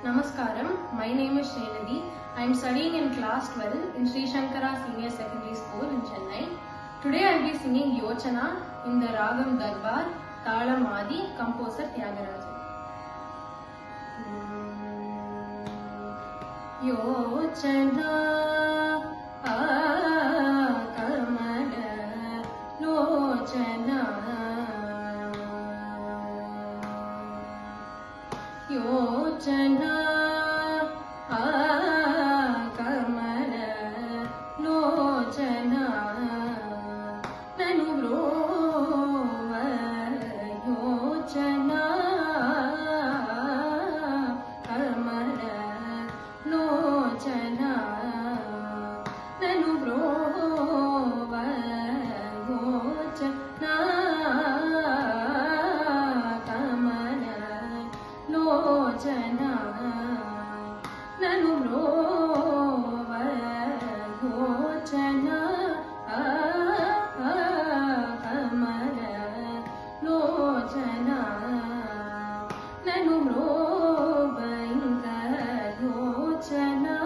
Namaskaram, my name is Srinidhi. I am studying in class 12 in Sri Shankara Senior Secondary School in Chennai. Today I will be singing Yochana in the Ragam Darbar, Talam Adi, composer Tyagarajan. Yochana Kamala Lochana Yochana Kamala Lochana Nanu Brova Yochana Kamala Lochana Nanu Brova Yochana Lochana Nanu Brova Yochana Kamala Lochana Nanu Brova Yochana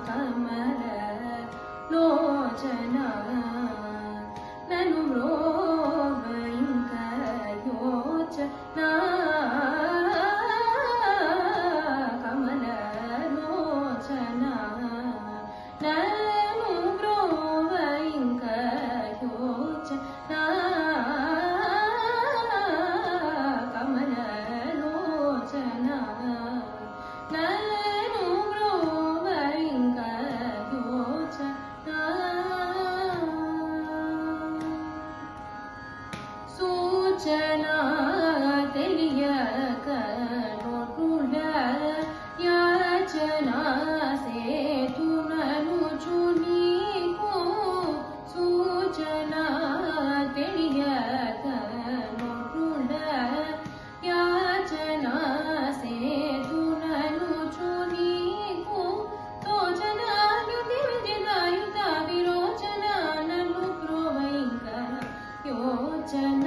Kamala Lochana Nanu Brova Yochana Kamala Lochana Nanu Brova Yochana Kamala Lochana Nanu Brova Yochana Suchana తెలియక నోటుల యాచన సేతుననుచు నీకు సూచన తెలియక నోటుల యాచన సేతుననుచు నీకు తోచన యుతివిజిదాయుత విరోచన నన్ను ప్రోవైక యోచన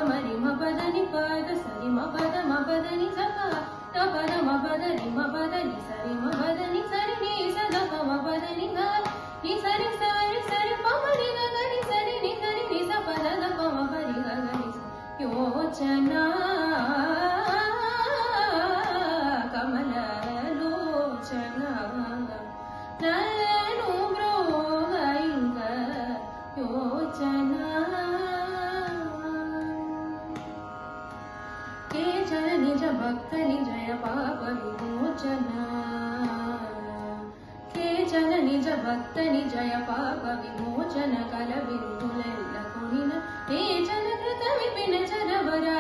Mari ma padani pada sari ma pada ni sapa ta pada ma padani sari ma padani sari ni sa da pa ma padani ga ni sari pa mari ga ni sari ni sa pada da pa ma pari ga ni sa yochana kamala lochana nanu brova inga yochana నిజ భక్త నిజయ పాప విమోచన కేచన నిజ భక్త నిజయ పాప విమోచన కల విందులెల్ల కొనిన కేచన కృత విపిన చరవరా